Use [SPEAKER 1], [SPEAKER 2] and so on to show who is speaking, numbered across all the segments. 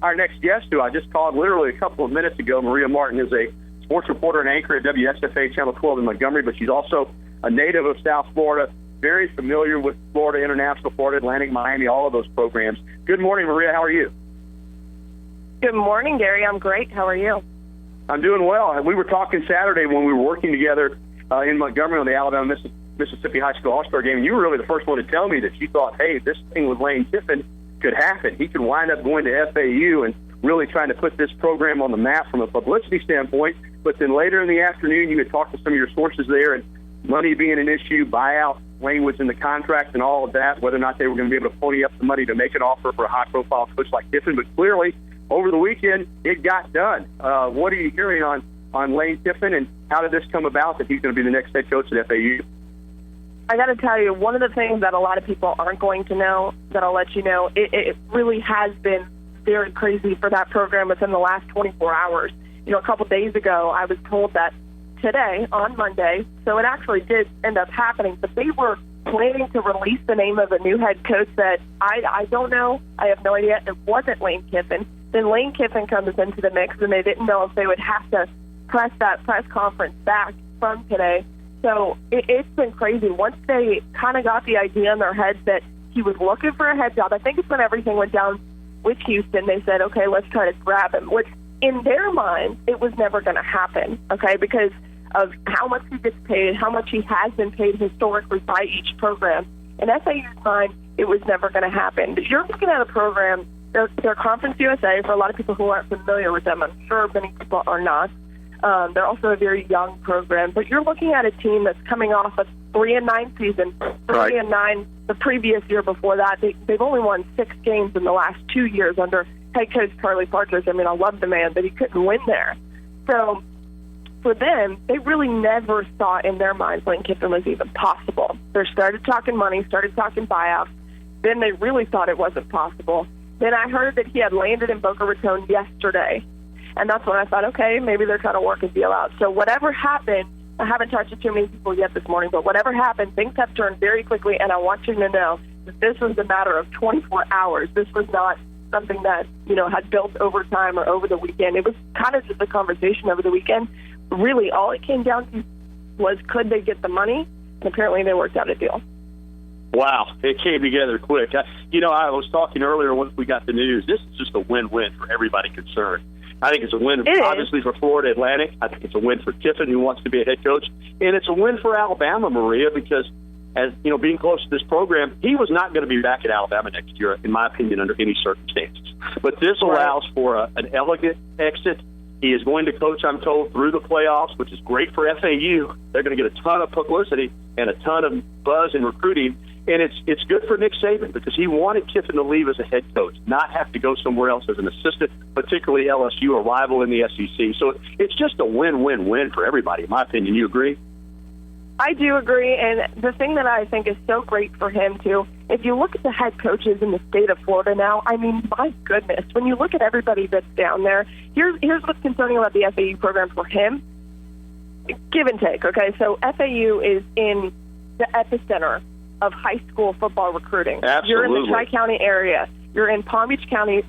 [SPEAKER 1] our next guest, who I just called literally a couple of minutes ago. Maria Martin is a sports reporter and anchor at WSFA Channel 12 in Montgomery, but she's also a native of South Florida, very familiar with Florida International, Florida Atlantic, Miami, all of those programs. Good morning, Maria. How are you?
[SPEAKER 2] Good morning, Gary. I'm great. How are you?
[SPEAKER 1] I'm doing well. We were talking Saturday when we were working together in Montgomery on the Alabama-Mississippi High School All-Star Game, and you were really the first one to tell me that you thought, hey, this thing with Lane Kiffin could happen. He could wind up going to FAU and really trying to put this program on the map from a publicity standpoint. But then later in the afternoon, you had talked to some of your sources there, and money being an issue, buyout language in the contract and all of that, whether or not they were going to be able to pony up the money to make an offer for a high-profile coach like Kiffin. But clearly, over the weekend, it got done. What are you hearing on Lane Kiffin, and how did this come about that he's going to be the next head coach at FAU?
[SPEAKER 2] I got to tell you, one of the things that a lot of people aren't going to know, that I'll let you know, it really has been very crazy for that program within the last 24 hours. You know, a couple days ago, I was told that today, on Monday, so it actually did end up happening, but they were planning to release the name of a new head coach that I don't know. I have no idea. It wasn't Lane Kiffin. Then Lane Kiffin comes into the mix, and they didn't know if they would have to press that press conference back from today. So it's been crazy. Once they kind of got the idea in their heads that he was looking for a head job, I think it's when everything went down with Houston, they said, okay, let's try to grab him, which in their mind, it was never going to happen, okay, because of how much he gets paid, how much he has been paid historically by each program. In FAU's mind, it was never going to happen. But you're looking at a program, they're Conference USA, for a lot of people who aren't familiar with them. I'm sure many people are not. They're also a very young program, but you're looking at a team that's coming off a 3-9 season, 3-9 the previous year before that. They've only won 6 games in the last 2 years under head coach Charlie Partridge. I mean, I love the man, but he couldn't win there. So for them, they really never thought in their minds Lane Kiffin was even possible. They started talking money, started talking buyouts. Then they really thought it wasn't possible. Then I heard that he had landed in Boca Raton yesterday. And that's when I thought, okay, maybe they're trying to work a deal out. So whatever happened, I haven't talked to too many people yet this morning, but whatever happened, things have turned very quickly, and I want you to know that this was a matter of 24 hours. This was not something that, you know, had built over time or over the weekend. It was kind of just a conversation over the weekend. Really, all it came down to was, could they get the money? And apparently they worked out a deal.
[SPEAKER 1] Wow, it came together quick. I was talking earlier once we got the news, this is just a win-win for everybody concerned. I think it's a win, obviously, for Florida Atlantic. I think it's a win for Kiffin, who wants to be a head coach. And it's a win for Alabama, Maria, because, as you know, being close to this program, he was not going to be back at Alabama next year, in my opinion, under any circumstances. But this allows for an elegant exit. He is going to coach, I'm told, through the playoffs, which is great for FAU. They're going to get a ton of publicity and a ton of buzz in recruiting. And it's good for Nick Saban, because he wanted Kiffin to leave as a head coach, not have to go somewhere else as an assistant, particularly LSU, a rival in the SEC. So it's just a win-win-win for everybody, in my opinion. You agree?
[SPEAKER 2] I do agree, and the thing that I think is so great for him, too, if you look at the head coaches in the state of Florida now, I mean, my goodness, when you look at everybody that's down there, here's what's concerning about the FAU program for him. Give and take, okay? So FAU is in the epicenter of high school football recruiting.
[SPEAKER 1] Absolutely.
[SPEAKER 2] You're in the Tri-County area. You're in Palm Beach County,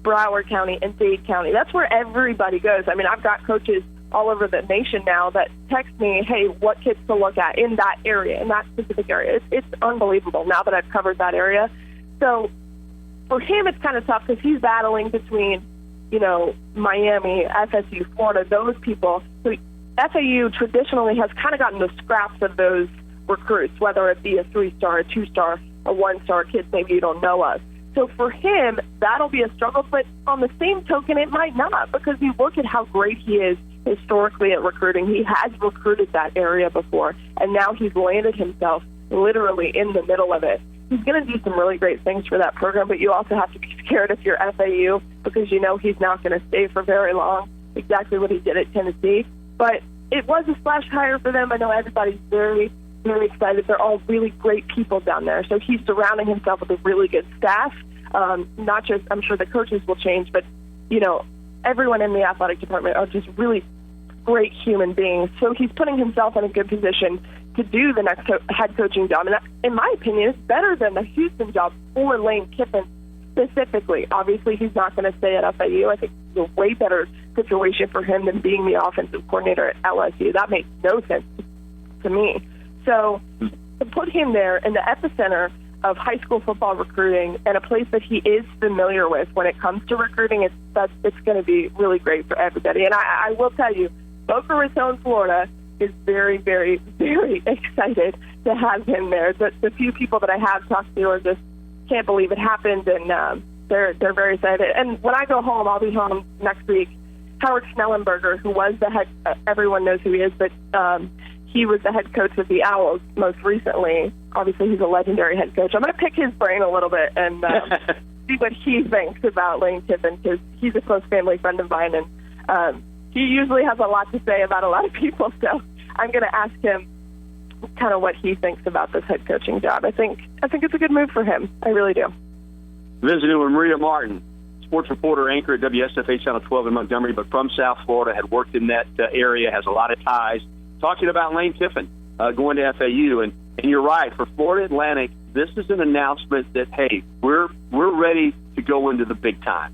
[SPEAKER 2] Broward County, and Dade County. That's where everybody goes. I mean, I've got coaches all over the nation now that text me, hey, what kids to look at in that area, in that specific area. It's unbelievable now that I've covered that area. So for him, it's kind of tough because he's battling between, you know, Miami, FSU, Florida, those people. So FAU traditionally has kind of gotten the scraps of those recruits, whether it be a 3-star, a 2-star, a 1-star, kids maybe you don't know of. So for him, that'll be a struggle, but on the same token, it might not, because you look at how great he is historically at recruiting. He has recruited that area before, and now he's landed himself literally in the middle of it. He's going to do some really great things for that program, but you also have to be scared if you're FAU, because you know he's not going to stay for very long, exactly what he did at Tennessee. But it was a splash hire for them. I know everybody's very excited. They're all really great people down there. So he's surrounding himself with a really good staff. Not just, I'm sure the coaches will change, but, you know, everyone in the athletic department are just really great human beings. So he's putting himself in a good position to do the next head coaching job. And that, in my opinion, is better than the Houston job for Lane Kiffin specifically. Obviously, he's not going to stay at FAU. I think it's a way better situation for him than being the offensive coordinator at LSU. That makes no sense to me. So to put him there in the epicenter of high school football recruiting and a place that he is familiar with when it comes to recruiting, it's going to be really great for everybody. And I will tell you, Boca Raton, Florida is very, very, very excited to have him there. The few people that I have talked to are just can't believe it happened, and they're very excited. And when I go home, I'll be home next week. Howard Schnellenberger, who was the head, everyone knows who he is, but he was the head coach of the Owls most recently. Obviously, he's a legendary head coach. I'm going to pick his brain a little bit and see what he thinks about Lane Kiffin, because he's a close family friend of mine, and he usually has a lot to say about a lot of people. So I'm going to ask him kind of what he thinks about this head coaching job. I think it's a good move for him. I really do.
[SPEAKER 1] Visiting with Maria Martin, sports reporter, anchor at WSFA Channel 12 in Montgomery, but from South Florida, had worked in that area, has a lot of ties. Talking about Lane Kiffin going to FAU, and you're right, for Florida Atlantic, this is an announcement that, hey, we're ready to go into the big time.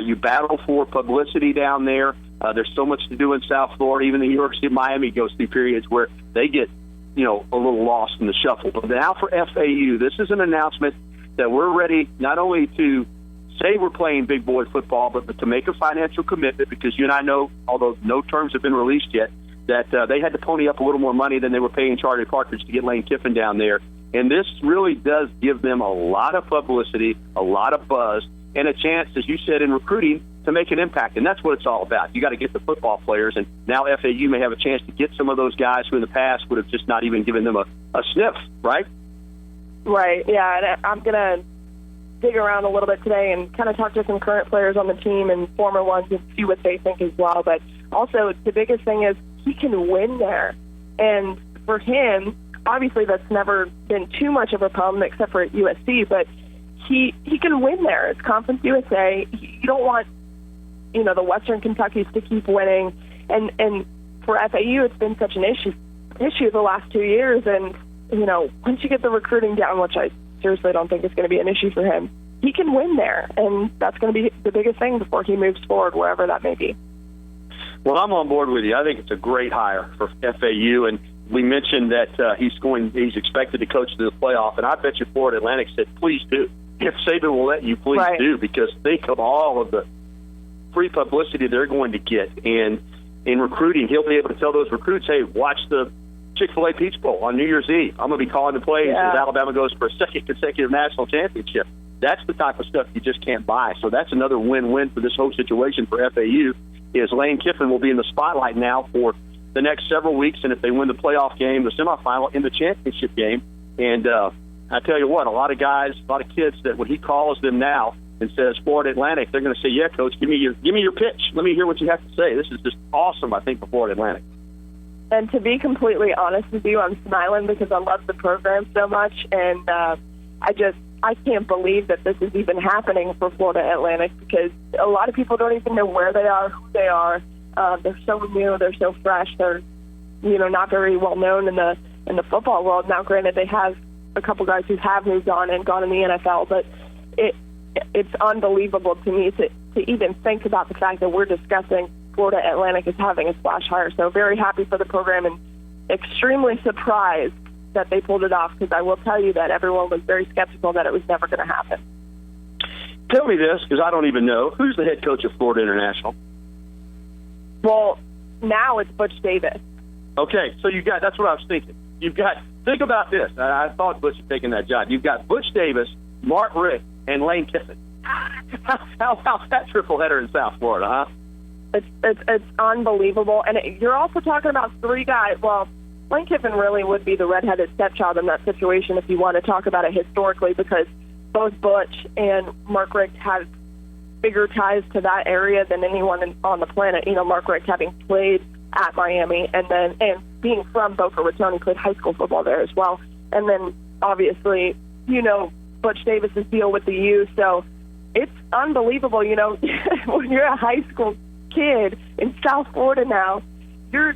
[SPEAKER 1] You battle for publicity down there. There's so much to do in South Florida. Even the University of Miami goes through periods where they get, a little lost in the shuffle. But now for FAU, this is an announcement that we're ready not only to say we're playing big boy football, but to make a financial commitment, because you and I know, although no terms have been released yet, that they had to pony up a little more money than they were paying Charlie Partridge to get Lane Kiffin down there. And this really does give them a lot of publicity, a lot of buzz, and a chance, as you said, in recruiting to make an impact. And that's what it's all about. You got to get the football players, and now FAU may have a chance to get some of those guys who in the past would have just not even given them a sniff, right?
[SPEAKER 2] Right, yeah. And I'm going to dig around a little bit today and kind of talk to some current players on the team and former ones and see what they think as well. But also, the biggest thing is he can win there. And for him, obviously that's never been too much of a problem except for at USC, but he can win there. It's Conference USA. You don't want, the Western Kentuckys to keep winning. And for FAU, it's been such an issue the last 2 years. And, once you get the recruiting down, which I seriously don't think is going to be an issue for him, he can win there. And that's going to be the biggest thing before he moves forward, wherever that may be.
[SPEAKER 1] Well, I'm on board with you. I think it's a great hire for FAU, and we mentioned that he's expected to coach to the playoff, and I bet you Florida Atlantic said, please do. If Saban will let you, please do, because think of all of the free publicity they're going to get. And in recruiting, he'll be able to tell those recruits, hey, watch the Chick-fil-A Peach Bowl on New Year's Eve. I'm going to be calling the plays as Alabama goes for a second consecutive national championship. That's the type of stuff you just can't buy. So that's another win-win for this whole situation for FAU, is Lane Kiffin will be in the spotlight now for the next several weeks, and if they win the playoff game, the semifinal, in the championship game. And I tell you what, a lot of guys, a lot of kids, that when he calls them now and says Florida Atlantic, they're going to say, yeah, Coach, give me your pitch. Let me hear what you have to say. This is just awesome, I think, for Florida Atlantic.
[SPEAKER 2] And to be completely honest with you, I'm smiling because I love the program so much, and I can't believe that this is even happening for Florida Atlantic, because a lot of people don't even know where they are, who they are. They're so new, they're so fresh, they're not very well known in the football world. Now, granted, they have a couple guys who have moved on and gone in the NFL, but it's unbelievable to me to even think about the fact that we're discussing Florida Atlantic is having a splash hire. So very happy for the program and extremely surprised that they pulled it off, because I will tell you that everyone was very skeptical that it was never going to happen.
[SPEAKER 1] Tell me this, because I don't even know. Who's the head coach of Florida International?
[SPEAKER 2] Well, now it's Butch Davis.
[SPEAKER 1] Okay, so that's what I was thinking. Think about this. I thought Butch had taken that job. You've got Butch Davis, Mark Richt, and Lane Kiffin. How's that triple header in South Florida, huh?
[SPEAKER 2] It's unbelievable. And you're also talking about three guys. Well, Lane Kiffin really would be the redheaded stepchild in that situation if you want to talk about it historically, because both Butch and Mark Richt have bigger ties to that area than anyone on the planet. Mark Richt having played at Miami and being from Boca Raton, he played high school football there as well. And then obviously, Butch Davis's deal with the U. So it's unbelievable. When you're a high school kid in South Florida now, you're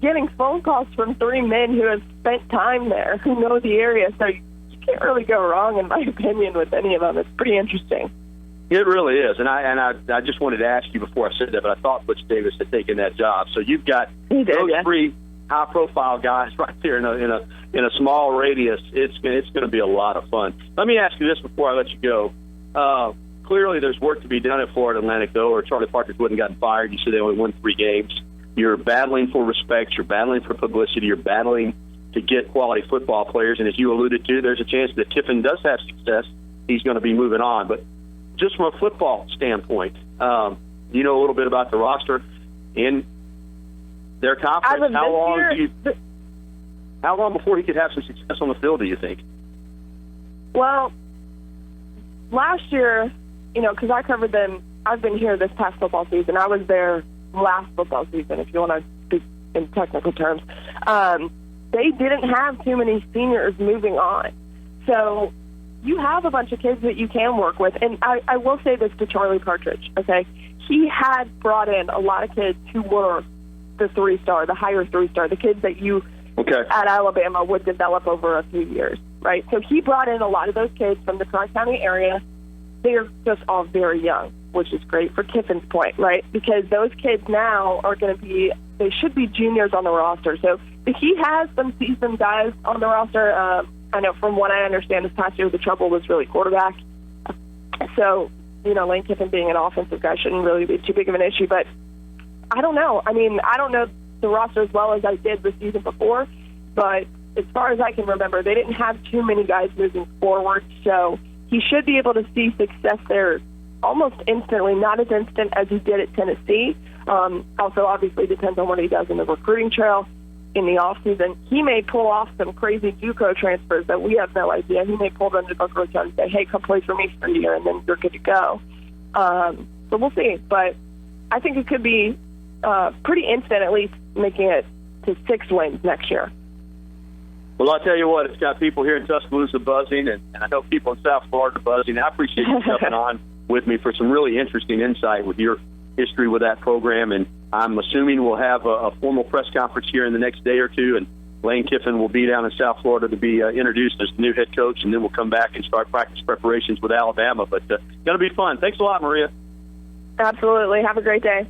[SPEAKER 2] getting phone calls from three men who have spent time there, who know the area. So you can't really go wrong, in my opinion, with any of them. It's pretty interesting.
[SPEAKER 1] It really is, and I just wanted to ask you before I said that, but I thought Butch Davis had taken that job. So you've got those three high-profile guys right there in a small radius. It's going to be a lot of fun. Let me ask you this before I let you go. Clearly, there's work to be done at Florida Atlantic, though, or Charlie Parker's wouldn't have gotten fired. You said they only won 3 games. You're battling for respect. You're battling for publicity. You're battling to get quality football players. And as you alluded to, there's a chance that Kiffin does have success. He's going to be moving on, but just from a football standpoint, you know a little bit about the roster in their conference. How long before he could have some success on the field, do you think?
[SPEAKER 2] Well, last year, because I covered them, I've been here this past football season. I was there last football season, if you want to speak in technical terms. They didn't have too many seniors moving on. So you have a bunch of kids that you can work with. And I will say this to Charlie Partridge, okay? He had brought in a lot of kids who were the 3-star, the higher 3-star, the kids that you at Alabama would develop over a few years, right? So he brought in a lot of those kids from the Tri-County area. They're just all very young, which is great for Kiffin's point, right? Because those kids now are going to be, they should be juniors on the roster. So he has some seasoned guys on the roster. I know from what I understand this past year, the trouble was really quarterback. So, Lane Kiffin being an offensive guy shouldn't really be too big of an issue. But I don't know. I mean, I don't know the roster as well as I did the season before. But as far as I can remember, they didn't have too many guys moving forward. So he should be able to see success there almost instantly, not as instant as he did at Tennessee. Also, obviously, depends on what he does in the recruiting trail. In the offseason, he may pull off some crazy JUCO transfers that we have no idea. He may pull them to Boca Raton and say, hey, come play for me for a year, and then you're good to go. So we'll see. But I think it could be pretty instant, at least making it to 6 wins next year.
[SPEAKER 1] Well, I'll tell you what, it's got people here in Tuscaloosa buzzing, and I know people in South Florida buzzing. I appreciate you jumping on with me for some really interesting insight with your history with that program, and I'm assuming we'll have a formal press conference here in the next day or two, and Lane Kiffin will be down in South Florida to be introduced as the new head coach, and then we'll come back and start practice preparations with Alabama. But it's going to be fun. Thanks a lot, Maria.
[SPEAKER 2] Absolutely. Have a great day.